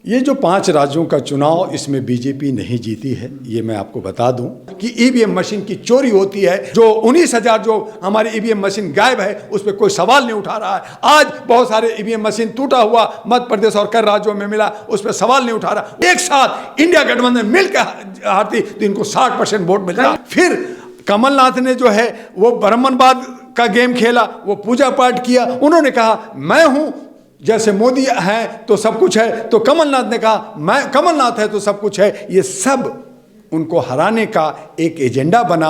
ये जो 5 राज्यों का चुनाव, इसमें बीजेपी नहीं जीती है। ये मैं आपको बता दूं कि ईवीएम मशीन की चोरी होती है। जो 19,000 जो हमारी ईवीएम मशीन गायब है, उस पर कोई सवाल नहीं उठा रहा है। आज बहुत सारे ईवीएम मशीन टूटा हुआ मध्य प्रदेश और कई राज्यों में मिला, उस पर सवाल नहीं उठा रहा। एक साथ इंडिया गठबंधन मिलकर हारती तो इनको 60% वोट मिलता। फिर कमलनाथ ने जो है वो ब्राह्मणवाद का गेम खेला, वो पूजा पाठ किया। उन्होंने कहा मैं हूं, जैसे मोदी है तो सब कुछ है, तो कमलनाथ ने कहा मैं कमलनाथ है तो सब कुछ है। ये सब उनको हराने का एक एजेंडा बना।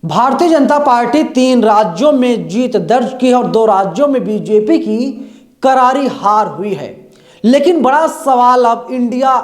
भारतीय जनता पार्टी 3 राज्यों में जीत दर्ज की है और 2 राज्यों में बीजेपी की करारी हार हुई है। लेकिन बड़ा सवाल अब इंडिया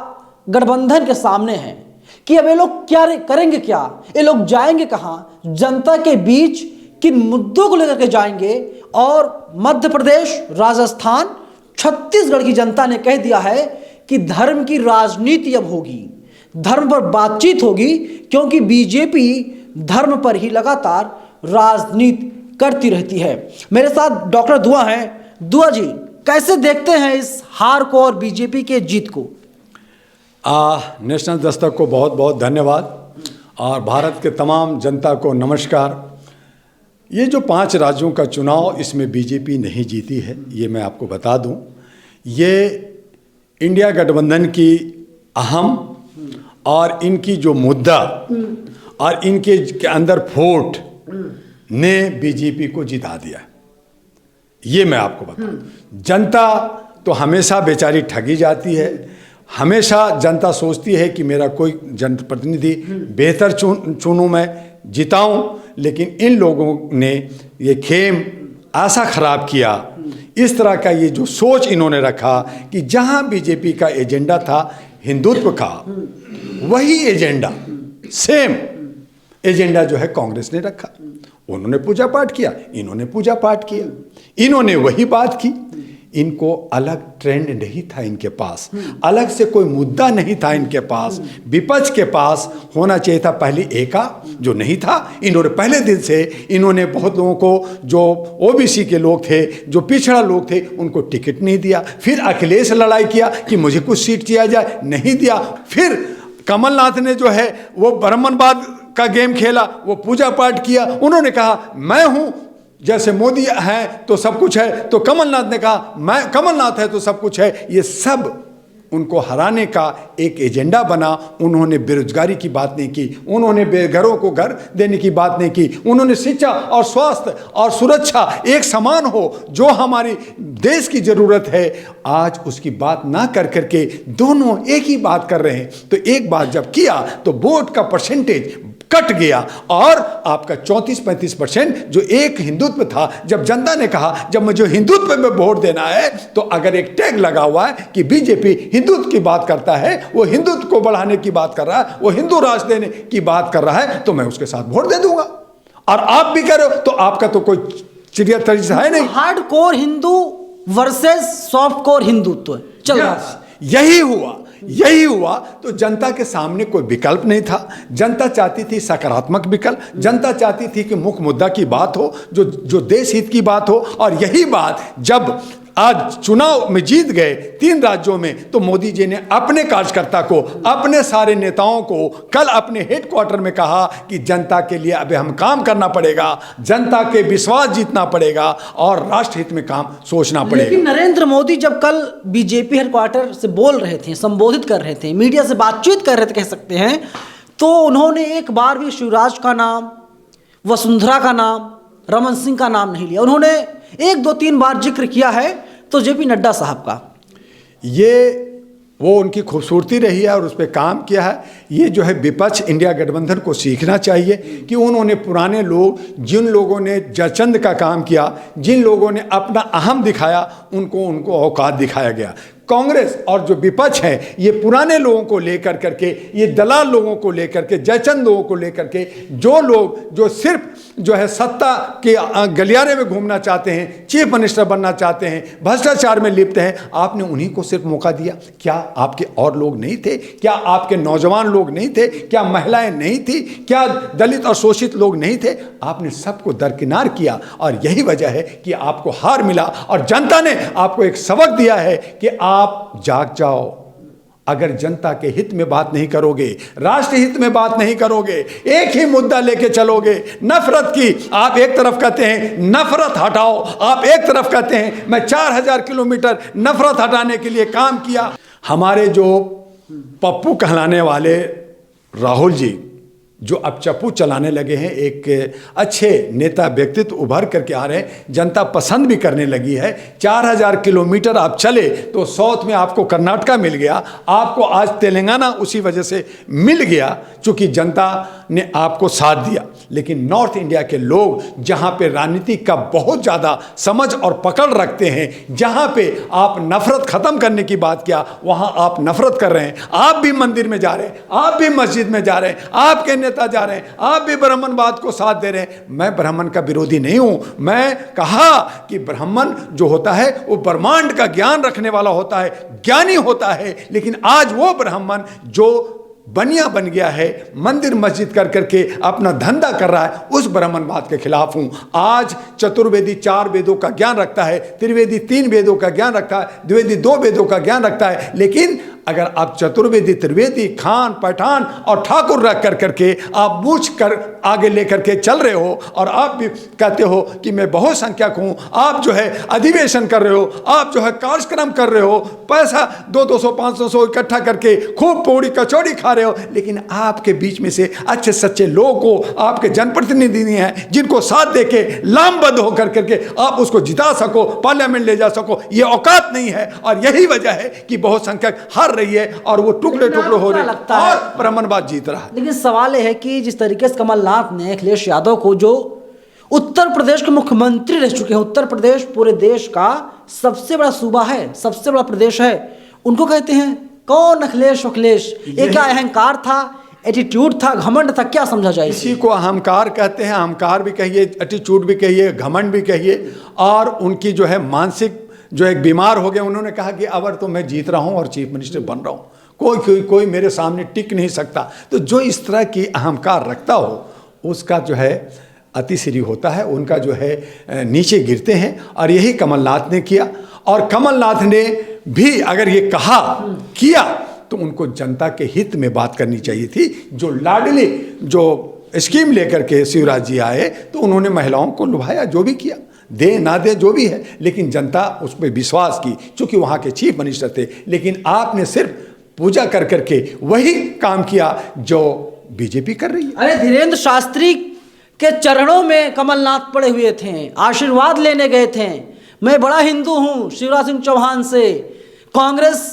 गठबंधन के सामने है कि अब ये लोग क्या करेंगे, क्या ये लोग जाएंगे कहां, जनता के बीच किन मुद्दों को लेकर के जाएंगे। और मध्य प्रदेश, राजस्थान, छत्तीसगढ़ की जनता ने कह दिया है कि धर्म की राजनीति अब होगी, धर्म पर बातचीत होगी, क्योंकि बीजेपी धर्म पर ही लगातार राजनीति करती रहती है। मेरे साथ डॉक्टर दुआ हैं। दुआ जी, कैसे देखते हैं इस हार को और बीजेपी के जीत को? नेशनल दस्तक को बहुत बहुत धन्यवाद और भारत के तमाम जनता को नमस्कार। ये जो 5 राज्यों का चुनाव, इसमें बीजेपी नहीं जीती है। ये मैं आपको बता दूं, ये इंडिया गठबंधन की अहम और इनकी जो मुद्दा और इनके अंदर फोट ने बीजेपी को जिता दिया। ये मैं आपको बता दूं। जनता तो हमेशा बेचारी ठगी जाती है। हमेशा जनता सोचती है कि मेरा कोई जनप्रतिनिधि बेहतर चुनूं, मैं जिताऊं, लेकिन इन लोगों ने ये खेम ऐसा खराब किया। इस तरह का ये जो सोच इन्होंने रखा कि जहां बीजेपी का एजेंडा था हिंदुत्व का, वही एजेंडा, सेम एजेंडा जो है कांग्रेस ने रखा। उन्होंने पूजा पाठ किया, इन्होंने पूजा पाठ किया, इन्होंने वही बात की। इनको अलग ट्रेंड नहीं था, इनके पास अलग से कोई मुद्दा नहीं था। इनके पास विपक्ष के पास होना चाहिए था पहले एका, जो नहीं था। इन्होंने पहले दिन से इन्होंने बहुत लोगों को, जो ओबीसी के लोग थे, जो पिछड़ा लोग थे, उनको टिकट नहीं दिया। फिर अखिलेश लड़ाई किया कि मुझे कुछ सीट दिया जाए, नहीं दिया। फिर कमलनाथ ने जो है वो ब्राह्मणवाद का गेम खेला, वो पूजा पाठ किया। उन्होंने कहा मैं हूं, जैसे मोदी है तो सब कुछ है, तो कमलनाथ ने कहा मैं कमलनाथ है तो सब कुछ है। ये सब उनको हराने का एक एजेंडा बना। उन्होंने बेरोजगारी की बात नहीं की, उन्होंने बेघरों को घर देने की बात नहीं की, उन्होंने शिक्षा और स्वास्थ्य और सुरक्षा एक समान हो, जो हमारी देश की जरूरत है, आज उसकी बात ना कर करके दोनों एक ही बात कर रहे हैं। तो एक बात जब किया तो वोट का परसेंटेज कट गया और आपका 34-35% जो एक हिंदुत्व था, जब जनता ने कहा जब मुझे हिंदुत्व में वोट देना है, तो अगर एक टैग लगा हुआ है कि बीजेपी हिंदुत्व की बात करता है, वो हिंदुत्व को बढ़ाने की बात कर रहा है, वो हिंदू राष्ट्र देने की बात कर रहा है, तो मैं उसके साथ वोट दे दूंगा। और आप भी करो तो आपका तो कोई चिड़िया तरीका है नहीं। Hard core Hindu versus soft core Hindutva चल रहा था। यही हुआ। तो जनता के सामने कोई विकल्प नहीं था। जनता चाहती थी सकारात्मक विकल्प, जनता चाहती थी कि मुख्य मुद्दा की बात हो, जो देश हित की बात हो। और यही बात जब आज चुनाव में जीत गए 3 राज्यों में, तो मोदी जी ने अपने कार्यकर्ता को, अपने सारे नेताओं को कल अपने हेडक्वार्टर में कहा कि जनता के लिए अब हम काम करना पड़ेगा, जनता के विश्वास जीतना पड़ेगा और राष्ट्र हित में काम सोचना पड़ेगा। लेकिन नरेंद्र मोदी जब कल बीजेपी हेडक्वार्टर से बोल रहे थे, संबोधित कर रहे थे, मीडिया से बातचीत कर रहे थे कह सकते हैं, तो उन्होंने एक बार भी शिवराज का नाम, वसुंधरा का नाम, रमन सिंह का नाम नहीं लिया। उन्होंने 1-2-3 बार जिक्र किया है तो जेपी नड्डा साहब का। ये वो उनकी खूबसूरती रही है और उस पर काम किया है। ये जो है विपक्ष इंडिया गठबंधन को सीखना चाहिए कि उन्होंने पुराने लोग, जिन लोगों ने जयचंद का काम किया, जिन लोगों ने अपना अहम दिखाया, उनको औकात दिखाया गया। कांग्रेस और जो विपक्ष है ये पुराने लोगों को लेकर करके, ये दलाल लोगों को लेकर के, जयचंद लोगों को लेकर के, जो लोग जो सिर्फ जो है सत्ता के गलियारे में घूमना चाहते हैं, चीफ मिनिस्टर बनना चाहते हैं, भ्रष्टाचार में लिप्त हैं, आपने उन्हीं को सिर्फ मौका दिया। क्या आपके और लोग नहीं थे? क्या आपके नौजवान लोग नहीं थे? क्या महिलाएं नहीं थी? क्या दलित और शोषित लोग नहीं थे? आपने सबको दरकिनार किया और यही वजह है कि आपको हार मिला। और जनता ने आपको एक सबक दिया है कि आप जाग जाओ। अगर जनता के हित में बात नहीं करोगे, राष्ट्र हित में बात नहीं करोगे, एक ही मुद्दा लेके चलोगे, नफरत की, आप एक तरफ कहते हैं नफरत हटाओ, आप एक तरफ कहते हैं मैं 4000 किलोमीटर नफरत हटाने के लिए काम किया। हमारे जो पप्पू कहलाने वाले राहुल जी जो अब चप्पू चलाने लगे हैं, एक अच्छे नेता व्यक्तित्व उभर करके आ रहे हैं, जनता पसंद भी करने लगी है। 4000 किलोमीटर आप चले तो साउथ में आपको कर्नाटका मिल गया, आपको आज तेलंगाना उसी वजह से मिल गया चूंकि जनता ने आपको साथ दिया। लेकिन नॉर्थ इंडिया के लोग जहां पे राजनीति का बहुत ज़्यादा समझ और पकड़ रखते हैं, जहां पे आप नफरत खत्म करने की बात किया, वहां आप नफरत कर रहे हैं। आप भी मंदिर में जा रहे हैं, आप भी मस्जिद में जा रहे हैं, आपके नेता जा रहे हैं, आप भी ब्राह्मणवाद को साथ दे रहे हैं। मैं ब्राह्मण का विरोधी नहीं हूं। मैं कहा कि ब्राह्मण जो होता है वो ब्रह्मांड का ज्ञान रखने वाला होता है, ज्ञानी होता है। लेकिन आज वो ब्राह्मण जो बनिया बन गया है, मंदिर मस्जिद कर करके अपना धंधा कर रहा है, उस ब्राह्मणवाद के खिलाफ हूं। आज चतुर्वेदी 4 वेदों का ज्ञान रखता है, त्रिवेदी 3 वेदों का ज्ञान रखता है, द्विवेदी 2 वेदों का ज्ञान रखता है। लेकिन अगर आप चतुर्वेदी, त्रिवेदी, खान, पठान और ठाकुर रख कर करके आप बूझ कर आगे लेकर के चल रहे हो और आप भी कहते हो कि मैं बहुसंख्यक हूं, आप जो है अधिवेशन कर रहे हो, आप जो है कार्यक्रम कर रहे हो, पैसा 200 500 इकट्ठा करके खूब पूड़ी कचौड़ी खा रहे हो, लेकिन आपके बीच में से अच्छे सच्चे लोगों को, आपके जनप्रतिनिधि हैं जिनको साथ देके लामबद्ध होकर करके आप उसको जिता सको, पार्लियामेंट ले जा सको, ये औकात नहीं है। और यही वजह है कि बहुसंख्यक हार रही है और वो टुकड़े टुकड़े हो रहे हैं और ब्राह्मणवाद जीत रहा है। लेकिन सवाल यह है कि जिस तरीके से कमलनाथ ने अखिलेश यादव को, जो उत्तर प्रदेश के मुख्यमंत्री रह चुके हैं, उत्तर प्रदेश पूरे देश का सबसे बड़ा सूबा है, सबसे बड़ा प्रदेश है, उनको कहते हैं कौन अखिलेश? अखिलेश ये क्या अहंकार था, एटीट्यूड था, घमंड था, क्या समझा जाए? इसी को अहंकार कहते हैं। अहंकार भी कहिए, एटीट्यूड भी कहिए, घमंड भी कहिए। और उनकी जो है मानसिक जो एक बीमार हो गए, उन्होंने कहा कि अगर तो मैं जीत रहा हूं और चीफ मिनिस्टर बन रहा हूं, कोई मेरे सामने टिक नहीं सकता। तो जो इस तरह की अहंकार रखता हो उसका जो है अतिश्री होता है, उनका जो है नीचे गिरते हैं। और यही कमलनाथ ने किया। और कमलनाथ ने भी अगर ये कहा किया तो उनको जनता के हित में बात करनी चाहिए थी। जो लाडली जो स्कीम लेकर के शिवराज जी आए तो उन्होंने महिलाओं को लुभाया, जो भी किया, दे ना दे जो भी है, लेकिन जनता उस पर विश्वास की चूंकि वहाँ के चीफ मिनिस्टर थे। लेकिन आपने सिर्फ पूजा कर करके वही काम किया जो बीजेपी कर रही है। अरे धीरेन्द्र शास्त्री के चरणों में कमलनाथ पड़े हुए थे, आशीर्वाद लेने गए थे। मैं बड़ा हिंदू हूं शिवराज सिंह चौहान से, कांग्रेस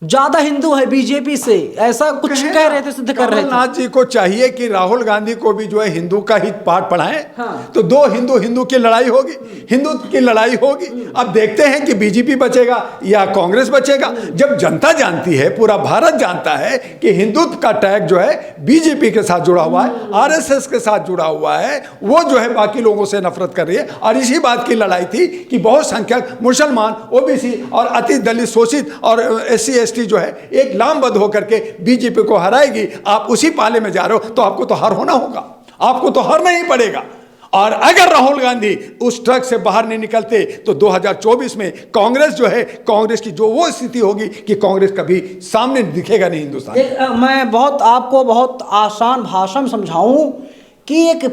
ज्यादा हिंदू है बीजेपी से, ऐसा कुछ कह रहे थे, सिद्ध कर रहे थे। कमलनाथ जी को चाहिए कि राहुल गांधी को भी जो है हिंदू का ही पाठ पढ़ाएं। हाँ। तो दो हिंदू की लड़ाई होगी, हिंदू की लड़ाई होगी। अब देखते हैं कि बीजेपी बचेगा या कांग्रेस बचेगा। जब जनता जानती है, पूरा भारत जानता है कि हिंदुत्व का टैग जो है बीजेपी के साथ जुड़ा हुआ है, आरएसएस के साथ जुड़ा हुआ है, वो जो है बाकी लोगों से नफरत कर रही है। और इसी बात की लड़ाई थी कि बहुत संख्यक मुसलमान, ओबीसी और अति दलित शोषित और SC ST जो है एक लामबद्ध होकर के बीजेपी को हराएगी। आप उसी पाले में जा रहे हो तो आपको तो हार होना होगा, आपको तो हारना ही पड़ेगा। और अगर राहुल गांधी उस ट्रक से बाहर नहीं निकलते तो 2024 में कांग्रेस जो है, कांग्रेस की जो वो स्थिति होगी कि कांग्रेस कभी सामने दिखेगा नहीं हिंदुस्तान। मैं आपको बहुत आसान भाषा में समझाऊं कि एक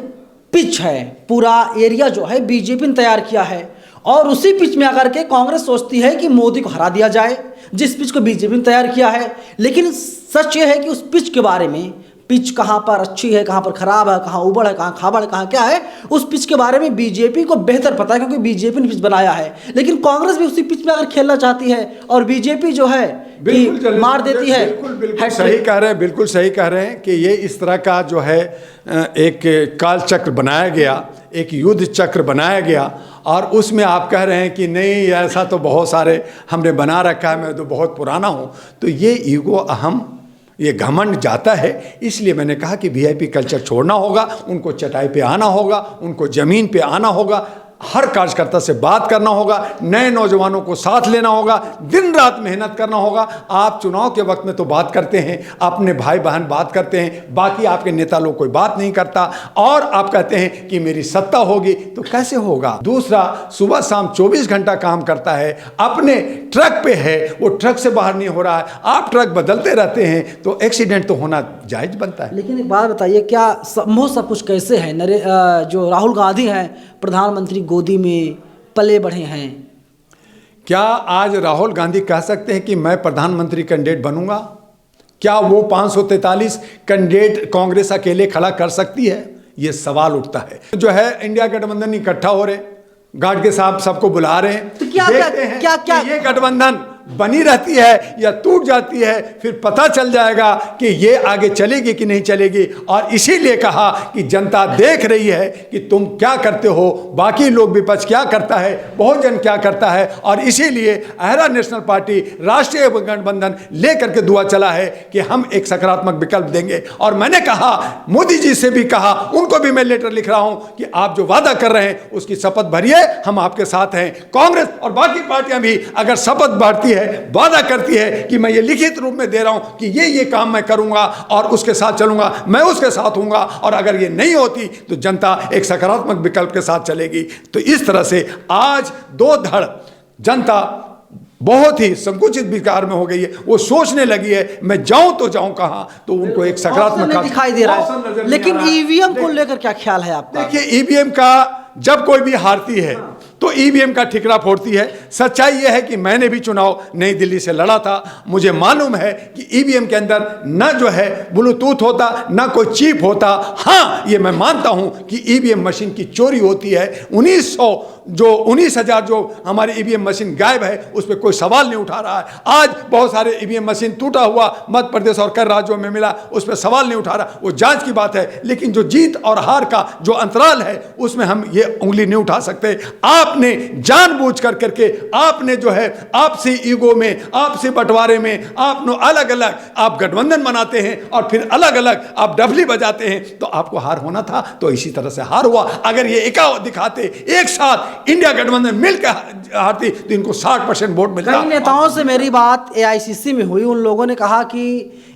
पिच है, पूरा एरिया जो है बीजेपी ने तैयार किया है और उसी पिच में आकर के कांग्रेस सोचती है कि मोदी को हरा दिया जाए, जिस पिच को बीजेपी ने तैयार किया है। लेकिन सच ये है कि उस पिच के बारे में, पिच कहाँ पर अच्छी है, कहाँ पर खराब है, कहाँ उबड़ है, कहाँ खाबड़ है, कहाँ क्या है, उस पिच के बारे में बीजेपी को बेहतर पता है क्योंकि बीजेपी ने पिच बनाया है। लेकिन कांग्रेस भी उसी पिच में अगर खेलना चाहती है और बीजेपी जो है कि मार देती है। बिल्कुल सही कह रहे हैं, बिल्कुल सही कह रहे हैं कि ये इस तरह का जो है एक काल चक्र बनाया गया, एक युद्ध चक्र बनाया गया, और उसमें आप कह रहे हैं कि नहीं ऐसा तो बहुत सारे हमने बना रखा है, मैं तो बहुत पुराना हूँ। तो ये ईगो, अहम, ये घमंड जाता है। इसलिए मैंने कहा कि वीआईपी कल्चर छोड़ना होगा, उनको चटाई पे आना होगा, उनको ज़मीन पे आना होगा, हर कार्यकर्ता से बात करना होगा, नए नौजवानों को साथ लेना होगा, दिन रात मेहनत करना होगा। आप चुनाव के वक्त में तो बात करते हैं, अपने भाई बहन बात करते हैं, बाकी आपके नेता लोग कोई बात नहीं करता, और आप कहते हैं कि मेरी सत्ता होगी, तो कैसे होगा। दूसरा, सुबह शाम 24 घंटा काम करता है, अपने ट्रक पे है, वो ट्रक से बाहर नहीं हो रहा है, आप ट्रक बदलते रहते हैं, तो एक्सीडेंट तो होना जायज बनता है। लेकिन एक बात बताइए, क्या संभव सब कुछ कैसे है? जो राहुल गांधी हैं प्रधानमंत्री गोदी में पले बढ़े हैं, क्या आज राहुल गांधी कह सकते हैं कि मैं प्रधानमंत्री कैंडिडेट बनूंगा? क्या वो 543 कैंडिडेट कांग्रेस अकेले खड़ा कर सकती है? ये सवाल उठता है। जो है इंडिया गठबंधन इकट्ठा हो रहे, गार्ड के साहब सबको बुला रहे हैं, तो क्या ये गठबंधन बनी रहती है या टूट जाती है, फिर पता चल जाएगा कि ये आगे चलेगी कि नहीं चलेगी। और इसीलिए कहा कि जनता देख रही है कि तुम क्या करते हो, बाकी लोग विपक्ष क्या करता है, बहुजन क्या करता है, और इसीलिए अहरा नेशनल पार्टी राष्ट्रीय गठबंधन लेकर के दुआ चला है कि हम एक सकारात्मक विकल्प देंगे। और मैंने कहा, मोदी जी से भी कहा, उनको भी मैं लेटर लिख रहा हूं कि आप जो वादा कर रहे हैं उसकी शपथ भरिए, हम आपके साथ हैं। कांग्रेस और बाकी पार्टियां भी अगर शपथ भरती है, वादा करती है कि मैं ये लिखित रूप में दे रहा हूं कि ये काम मैं करूंगा और उसके साथ चलूंगा, मैं उसके साथ हूंगा, और अगर ये नहीं होती तो जनता एक सकारात्मक विकल्प के साथ चलेगी। तो इस तरह से आज दो धड़ जनता बहुत ही संकुचित विकार में हो गई है, वो सोचने लगी है मैं जाऊं तो जाऊं कहां। तो उनको एक सकारात्मक दिखाई दे रहा है। लेकिन ईवीएम को लेकर क्या ख्याल है आपका? देखिए, ईवीएम का जब कोई भी हारती है तो ईवीएम का ठिकरा फोड़ती है। सच्चाई यह है कि मैंने भी चुनाव नई दिल्ली से लड़ा था, मुझे मालूम है कि ईवीएम के अंदर न जो है ब्लूटूथ होता, न कोई चिप होता। हाँ, ये मैं मानता हूं कि ईवीएम मशीन की चोरी होती है। 19,000 जो हमारी ईवीएम मशीन गायब है, उस पर कोई सवाल नहीं उठा रहा है। आज बहुत सारे ईवीएम मशीन टूटा हुआ मध्य प्रदेश और कई राज्यों में मिला, उस पर सवाल नहीं उठा रहा, वो जांच की बात है। लेकिन जो जीत और हार का जो अंतराल है, उसमें हम ये उंगली नहीं उठा सकते। आपने जानबूझ कर करके, आपने जो है आपसी ईगो में, आपसी बंटवारे में, आपने अलग अलग आप गठबंधन बनाते हैं और फिर अलग अलग आप डफली बजाते हैं, तो आपको हार होना था। तो इसी तरह से हार हुआ। अगर ये एका दिखाते, एक साथ इंडिया गठबंधन मिलकर हारती, तो इनको 60% वोट मिलता। कई नेताओं से मेरी बात एआईसीसी में हुई, उन लोगों ने कहा कि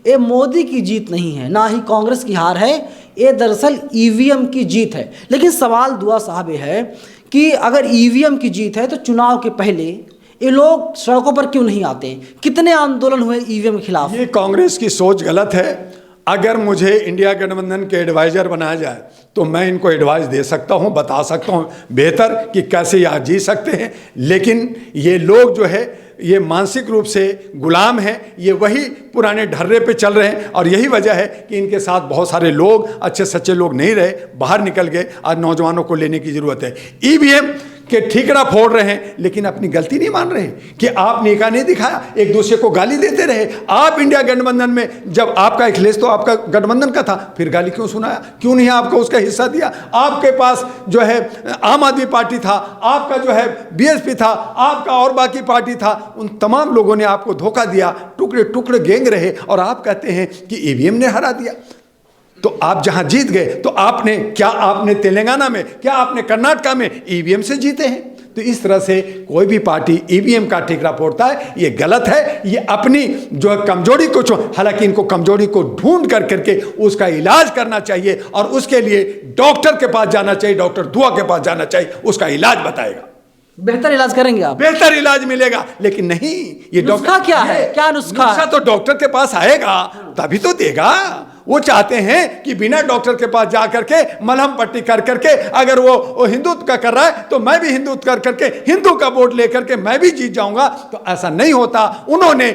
ये मोदी की जीत नहीं है, ना ही कांग्रेस की हार है, ये दरअसल ईवीएम की जीत है। लेकिन सवाल दुआ साहब ये है कि अगर ईवीएम की जीत है तो चुनाव के पहले ये लोग सड़कों पर क्यों नहीं आते? कितने आंदोलन हुए ईवीएम के खिलाफ? ये कांग्रेस की सोच गलत है। अगर मुझे इंडिया गठबंधन के एडवाइजर बनाया जाए तो मैं इनको एडवाइस दे सकता हूं, बता सकता हूं बेहतर कि कैसे यहाँ जी सकते हैं। लेकिन ये लोग जो है ये मानसिक रूप से गुलाम हैं, ये वही पुराने ढर्रे पे चल रहे हैं। और यही वजह है कि इनके साथ बहुत सारे लोग, अच्छे सच्चे लोग नहीं रहे, बाहर निकल गए। आज नौजवानों को लेने की जरूरत है। ईवीएम के ठिकरा फोड़ रहे हैं, लेकिन अपनी गलती नहीं मान रहे कि आपने एका नहीं दिखाया, एक दूसरे को गाली देते रहे। आप इंडिया गठबंधन में, जब आपका अखिलेश तो आपका गठबंधन का था, फिर गाली क्यों सुनाया? क्यों नहीं आपको उसका हिस्सा दिया? आपके पास जो है आम आदमी पार्टी था, आपका जो है बीएसपी था, आपका और बाकी पार्टी था, उन तमाम लोगों ने आपको धोखा दिया, टुकड़े टुकड़े गैंग रहे, और आप कहते हैं कि ईवीएम ने हरा दिया। तो आप जहां जीत गए तो आपने तेलंगाना में, क्या आपने कर्नाटका में ईवीएम से जीते हैं? तो इस तरह से कोई भी पार्टी ईवीएम का ठिकरा फोड़ता है, ये गलत है। ये अपनी जो है कमजोरी को, हालांकि इनको कमजोरी को ढूंढ कर करके उसका इलाज करना चाहिए, और उसके लिए डॉक्टर के पास जाना चाहिए, डॉक्टर दुआ के पास जाना चाहिए, उसका इलाज बताएगा। बेहतर इलाज करेंगे आप, बेहतर इलाज मिलेगा। लेकिन नहीं, ये नुस्खा क्या है? क्या नुस्खा तो डॉक्टर के पास आएगा तभी तो देगा। वो चाहते हैं कि बिना डॉक्टर के पास जा करके मलहम पट्टी कर करके, अगर वो हिंदुत्व का कर रहा है तो मैं भी हिंदुत्व कर करके हिंदू का वोट लेकर के मैं भी जीत जाऊंगा। तो ऐसा नहीं होता। उन्होंने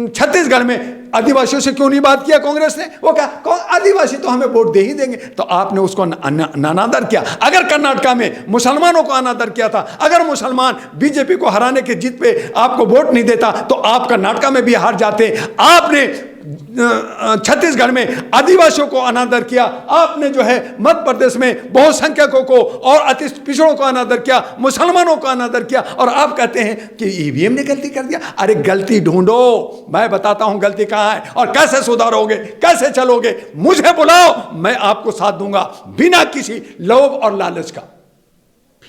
छत्तीसगढ़ में आदिवासियों से क्यों नहीं बात किया कांग्रेस ने? वो कहा आदिवासी तो हमें वोट दे ही देंगे, तो आपने उसको अनादर किया। अगर कर्नाटका में मुसलमानों को अनादर किया था, अगर मुसलमान बीजेपी को हराने की जीत पे आपको वोट नहीं देता तो आप कर्नाटका में भी हार जाते। आपने छत्तीसगढ़ में आदिवासियों को अनादर किया, आपने जो है मध्य प्रदेश में बहुसंख्यकों को और अति पिछड़ों को अनादर किया, मुसलमानों को अनादर किया, और आप कहते हैं कि ईवीएम ने गलती कर दिया। अरे गलती ढूंढो, मैं बताता हूं गलती कहां है और कैसे सुधारोगे, कैसे चलोगे। मुझे बुलाओ, मैं आपको साथ दूंगा बिना किसी लोभ और लालच का।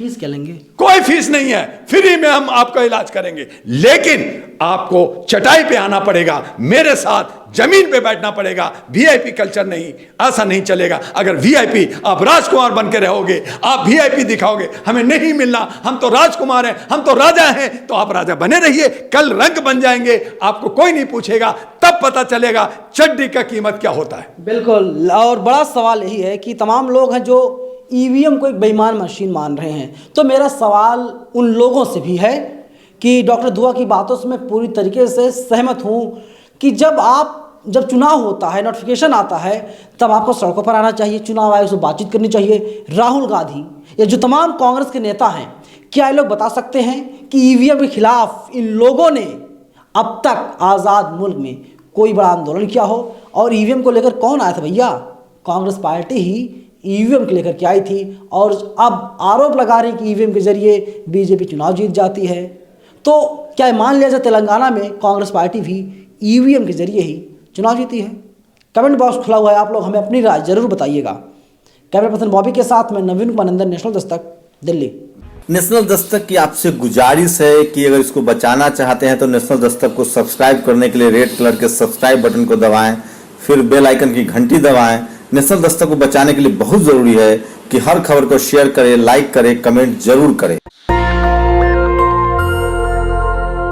फीस क्या लेंगे? कोई फीस नहीं है, फ्री में हम आपका इलाज करेंगे, लेकिन आपको चटाई पे आना पड़ेगा, मेरे साथ जमीन पे बैठना पड़ेगा। वीआईपी कल्चर नहीं, ऐसा नहीं चलेगा। अगर वीआईपी आप राजकुमार बन के रहोगे, आप वीआईपी दिखाओगे, हमें नहीं मिलना, हम तो राजकुमार हैं, हम तो राजा हैं, तो आप राजा बने रहिए। कल रंक बन जाएंगे, आपको कोई नहीं पूछेगा, तब पता चलेगा चड्डी का कीमत क्या होता है। बिल्कुल, और बड़ा सवाल यही है कि तमाम लोग हैं जो ईवीएम को एक बेईमान मशीन मान रहे हैं। तो मेरा सवाल उन लोगों से भी है कि डॉक्टर दुआ की बातों से मैं पूरी तरीके से सहमत हूं कि जब चुनाव होता है, नोटिफिकेशन आता है, तब आपको सड़कों पर आना चाहिए, चुनाव आयोग से बातचीत करनी चाहिए। राहुल गांधी या जो तमाम कांग्रेस के नेता हैं, क्या ये लोग बता सकते हैं कि ईवीएम के खिलाफ इन लोगों ने अब तक आज़ाद मुल्क में कोई बड़ा आंदोलन किया हो? और ईवीएम को लेकर कौन आया था भैया? कांग्रेस पार्टी ही ईवीएम के लेकर के आई थी, और अब आरोप लगा रहे हैं कि ईवीएम के जरिए बीजेपी चुनाव जीत जाती है। तो क्या मान लिया जाए तेलंगाना में कांग्रेस पार्टी भी ईवीएम के जरिए ही चुनाव जीती है? कमेंट बॉक्स खुला हुआ है, आप लोग हमें अपनी राय जरूर बताइएगा। कैमरा पर्सन बॉबी के साथ मैं नवीन कुमार नंदन, नेशनल दस्तक, दिल्ली। नेशनल दस्तक की आपसे गुजारिश है कि अगर इसको बचाना चाहते हैं तो नेशनल दस्तक को सब्सक्राइब करने के लिए रेड कलर के सब्सक्राइब बटन को दबाएं, फिर बेल आइकन की घंटी दबाएं। नेशनल दस्तक को बचाने के लिए बहुत जरूरी है कि हर खबर को शेयर करें, लाइक करें, कमेंट जरूर करें।